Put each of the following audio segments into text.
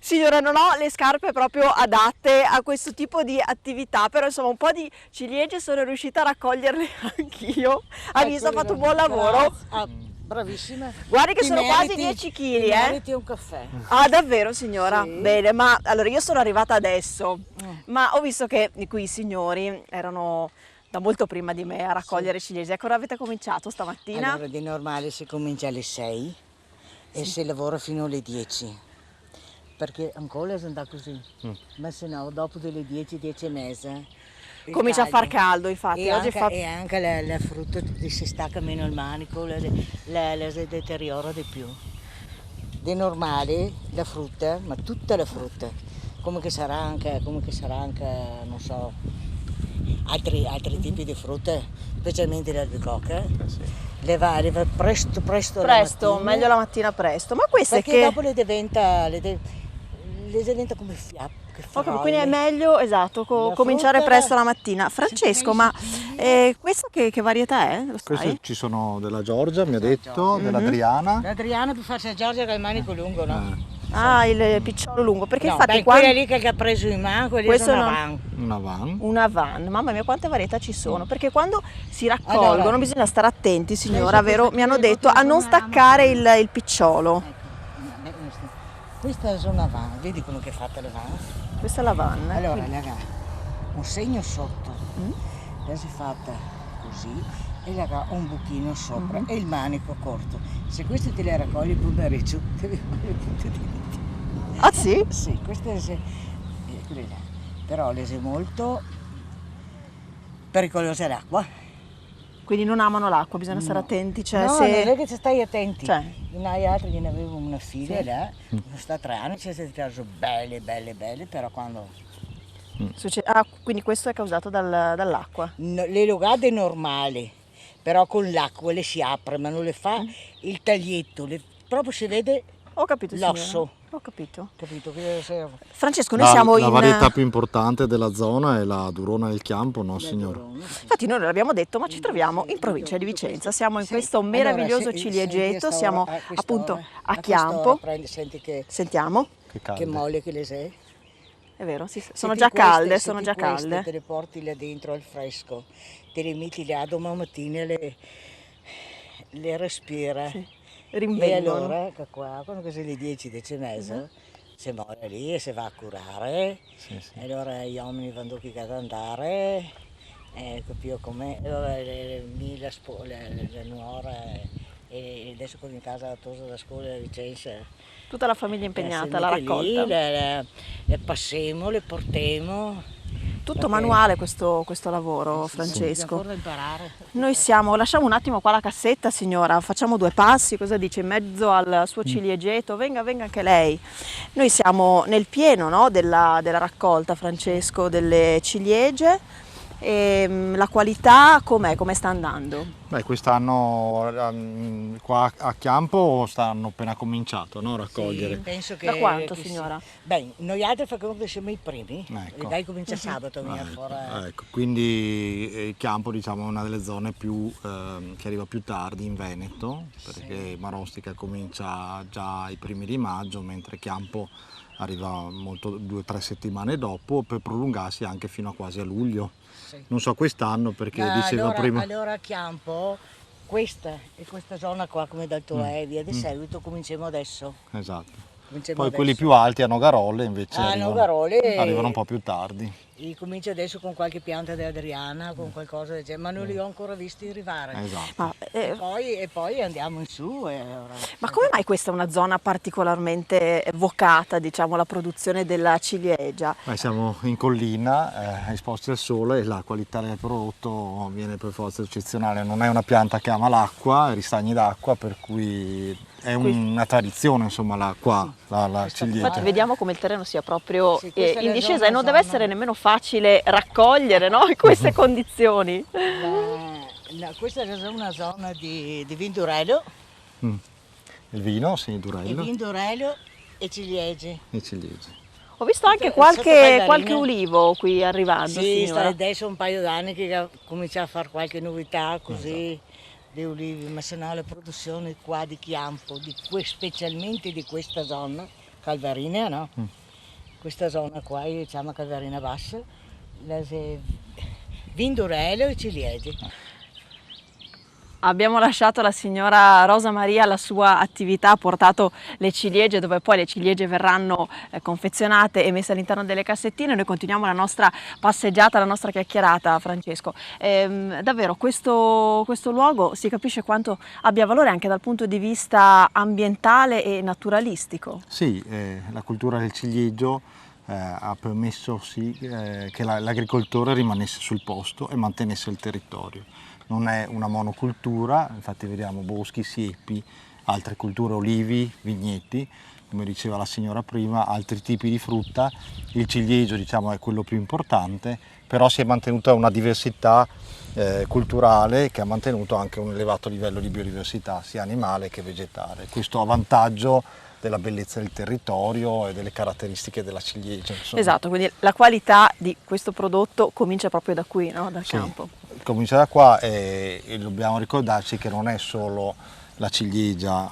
Signora, non ho le scarpe proprio adatte a questo tipo di attività, però insomma un po' di ciliegie sono riuscita a raccoglierle anch'io. Ha visto, ha fatto un buon lavoro. Bravissima. Guardi che Ti sono quasi meriti- 10 kg, ti meriti un caffè. Ah, davvero signora? Sì. Bene, ma allora io sono arrivata adesso, ma ho visto che qui i signori erano da molto prima di me a raccogliere ciliegie. Ecco, ora avete cominciato stamattina? Allora, di normale si comincia alle 6 e si lavora fino alle 10. Perché ancora si andrà così. Ma se no, dopo delle 10, 10 e mezza. il Comincia a far caldo, infatti. E Oggi anche, e anche la frutta si stacca meno il manico, la si deteriora di più. Di normale la frutta, ma tutta la frutta, come che sarà anche, non so, altri tipi di frutta, specialmente l'albicocca, le va presto Presto, la mattina, meglio la mattina presto. Ma queste perché che... dopo le diventa come fiappe. Ho capito, quindi è meglio, esatto, La cominciare frutta presto la mattina. Francesco, ma questa che varietà è? Lo sai? Queste ci sono della Giorgia, mi ha detto, dell'Adriana. L'Adriana per farsi a Giorgia che ha il manico lungo, no? Ah, il picciolo lungo, perché No, infatti beh, qua... quella lì che ha preso in mano, quelli Questo sono non- van. Una van. Una van, mamma mia quante varietà ci sono, perché quando si raccolgono Allora, bisogna stare attenti signora, penso vero? queste Mi hanno qui le detto a non bottiglie staccare il picciolo. Ecco, questa è una van, vedi come che è fatta la van? Questa è la van. Allora, quindi- raga, un segno sotto, la si è fatta così e raga, un buchino sopra e il manico corto. Se queste te le raccogli il pomeriggio, devi fare tutte di denti. Ah sì? Sì, queste quelle là. Però le sei molto pericolose d'acqua. Quindi non amano l'acqua, bisogna stare attenti, cioè No, se... non è che ci stai attenti. Cioè. Noi altri gliene avevo una figlia là, sta 3 anni, ci siamo tirato belle, però quando Ah, quindi questo è causato dall'acqua. le logate normali, però con l'acqua le si apre, ma non le fa il taglietto, proprio si vede Ho capito signora, l'osso. ho capito. Capito? Che Francesco, noi siamo La in... varietà più importante della zona è la Durona del Chiampo, no signora? Infatti noi non l'abbiamo detto, ma ci troviamo in provincia di Vicenza, siamo in questo meraviglioso ciliegiato, siamo appunto a Chiampo. Senti che Sentiamo, Che molle che le sei. è vero, sì, sono Senti già queste, calde, sono senti già queste, calde. te le porti là dentro al fresco, te le metti là domani mattina le respira. Sì, E rinvengono. allora, che qua, quando sono le 10, 10 e mezza, si muore lì e si va a curare. Sì, sì. E allora gli uomini vanno qui ad andare, capivo com'è. E allora la nuora e adesso con in casa la tosa da scuola a Vicenza. Tutta la famiglia impegnata alla Se mette raccolta. lì, le passiamo, le portiamo. Tutto manuale questo lavoro, Bisogna Francesco. ancora imparare. Noi siamo, lasciamo un attimo qua la cassetta signora, facciamo 2 passi, cosa dice, in mezzo al suo ciliegeto, venga anche lei. Noi siamo nel pieno, no, della raccolta, Francesco, delle ciliegie. E la qualità com'è? Come sta andando? Beh, quest'anno qua a Chiampo stanno appena cominciato, no, a raccogliere. Sì, penso che, Da quanto, che signora? Beh, noi altri facciamo che siamo i primi. Ecco. Dai, comincia sabato a venire fuori. Ecco, quindi il Chiampo diciamo, è una delle zone che arriva più tardi in Veneto, perché Marostica comincia già ai primi di maggio, mentre Chiampo arriva 2 o 3 settimane dopo, per prolungarsi anche fino a quasi a luglio. Sì. Non so quest'anno perché diceva prima... Allora a Chiampo, questa zona qua come dal tuo e via di seguito cominciamo adesso. Esatto. Cominciamo Poi adesso. quelli più alti hanno Garolle, invece arrivano un po' più tardi. Comincio adesso con qualche pianta di Adriana, con qualcosa del genere, ma non li ho ancora visti arrivare. Esatto. Ma, E poi andiamo in su. ma come mai questa è una zona particolarmente vocata, diciamo, alla produzione della ciliegia? Beh, siamo in collina, esposti al sole e la qualità del prodotto viene per forza eccezionale. Non è una pianta che ama l'acqua, ristagni d'acqua, per cui è una tradizione, insomma, l'acqua, la ciliegia. Infatti vediamo come il terreno sia proprio Sì, questa è in la discesa zona e non deve essere nemmeno facile raccogliere, no? In queste condizioni. Questa è una zona di Vindurello, Il vino, sì, Durello e ciliegie. e ciliegie. Ho visto anche Sotto qualche Ballarina. ulivo qui arrivando, Sì, sta signora. adesso un paio d'anni che comincia a fare qualche novità così di ulivi, ma se no la produzione qua di Chiampo, specialmente di questa zona, Calvarina, no? Questa zona qua si chiama Calvarina Bassa, Vindorello e ciliegie. Abbiamo lasciato la signora Rosa Maria alla sua attività, ha portato le ciliegie dove poi le ciliegie verranno confezionate e messe all'interno delle cassettine. Noi continuiamo la nostra passeggiata, la nostra chiacchierata, Francesco. Davvero questo luogo si capisce quanto abbia valore anche dal punto di vista ambientale e naturalistico. Sì, la cultura del ciliegio ha permesso sì, che l'agricoltore rimanesse sul posto e mantenesse il territorio. Non è una monocultura, infatti vediamo boschi, siepi, altre culture, olivi, vigneti, come diceva la signora prima, altri tipi di frutta. Il ciliegio, diciamo, è quello più importante, però si è mantenuta una diversità culturale che ha mantenuto anche un elevato livello di biodiversità, sia animale che vegetale. Questo a vantaggio della bellezza del territorio e delle caratteristiche della ciliegia. Insomma. Esatto, quindi la qualità di questo prodotto comincia proprio da qui, no? Dal campo. Comincia da qua e dobbiamo ricordarci che non è solo la ciliegia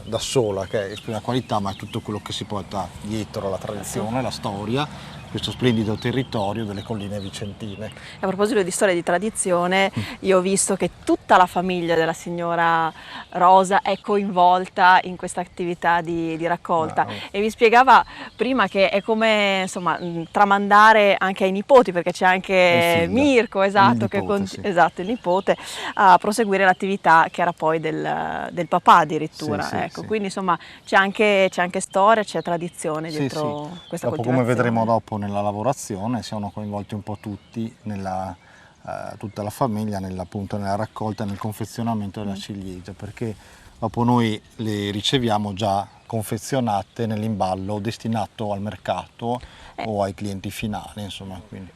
da sola che esprime la qualità, ma è tutto quello che si porta dietro, la tradizione, la storia, questo splendido territorio delle colline vicentine. A proposito di storia e di tradizione, io ho visto che tutta la famiglia della signora Rosa è coinvolta in questa attività di raccolta e mi spiegava prima che è come insomma tramandare anche ai nipoti, perché c'è anche Mirko, esatto, il nipote, a proseguire l'attività che era poi del papà addirittura. Quindi insomma c'è anche storia, c'è tradizione dietro questa dopo, coltivazione. come vedremo dopo nella lavorazione, siamo coinvolti un po' tutti, tutta la famiglia, appunto nella raccolta e nel confezionamento della ciliegia, perché dopo noi le riceviamo già confezionate nell'imballo destinato al mercato o ai clienti finali, insomma. Quindi.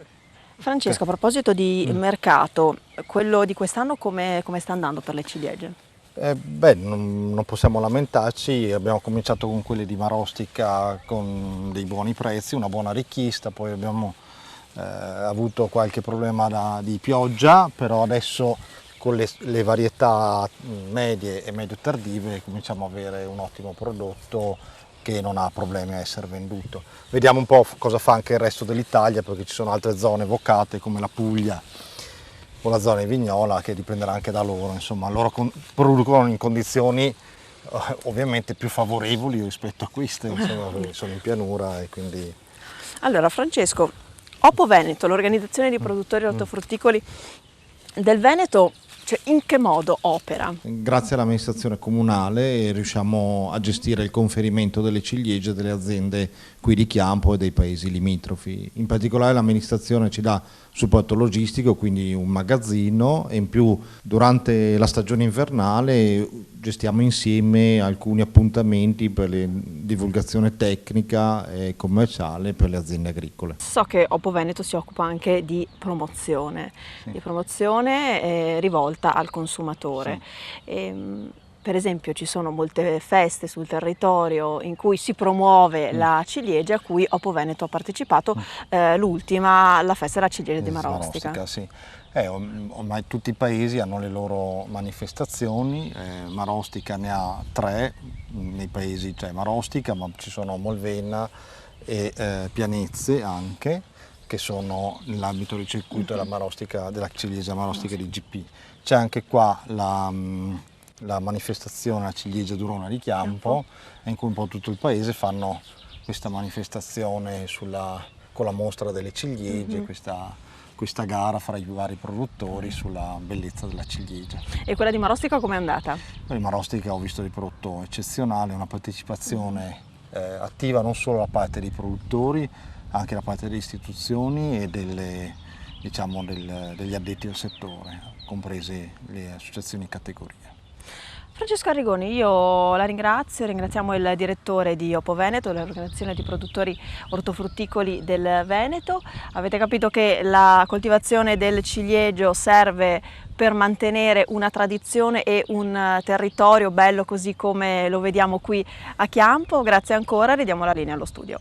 Francesco, a proposito di mercato, quello di quest'anno come sta andando per le ciliegie? Non possiamo lamentarci, abbiamo cominciato con quelle di Marostica con dei buoni prezzi, una buona richiesta, poi abbiamo avuto qualche problema di pioggia, però adesso con le varietà medie e medio tardive cominciamo ad avere un ottimo prodotto che non ha problemi a essere venduto. Vediamo un po' cosa fa anche il resto dell'Italia, perché ci sono altre zone vocate come la Puglia o la zona di Vignola, che dipenderà anche da loro, insomma loro producono in condizioni ovviamente più favorevoli rispetto a queste, insomma, sono in pianura e quindi... Allora Francesco, Oppo Veneto, l'organizzazione di produttori ortofrutticoli del Veneto, cioè in che modo opera? Grazie all'amministrazione comunale riusciamo a gestire il conferimento delle ciliegie delle aziende qui di Chiampo e dei paesi limitrofi. In particolare l'amministrazione ci dà supporto logistico, quindi un magazzino, e in più durante la stagione invernale gestiamo insieme alcuni appuntamenti per la divulgazione tecnica e commerciale per le aziende agricole. So che Oppo Veneto si occupa anche di promozione, rivolta al consumatore. Sì. Per esempio ci sono molte feste sul territorio in cui si promuove la ciliegia, a cui Oppo Veneto ha partecipato, l'ultima, la festa della ciliegia di Marostica. Sì. Ormai tutti i paesi hanno le loro manifestazioni, Marostica ne ha 3 nei paesi, cioè Marostica, ma ci sono Molvenna e Pianezze anche, che sono nell'ambito del circuito della ciliegia Marostica di GP. C'è anche qua la manifestazione La ciliegia Durona di Chiampo, in cui un po' tutto il paese fanno questa manifestazione con la mostra delle ciliegie, questa gara fra i vari produttori sulla bellezza della ciliegia. E quella di Marostica com'è andata? Quella di Marostica ho visto dei prodotto eccezionale, una partecipazione attiva non solo da parte dei produttori, anche da parte delle istituzioni e degli addetti al settore, comprese le associazioni di categoria. Francesco Arrigoni, io la ringraziamo il direttore di Oppo Veneto, l'organizzazione di produttori ortofrutticoli del Veneto. Avete capito che la coltivazione del ciliegio serve per mantenere una tradizione e un territorio bello così come lo vediamo qui a Chiampo. Grazie ancora, ridiamo la linea allo studio.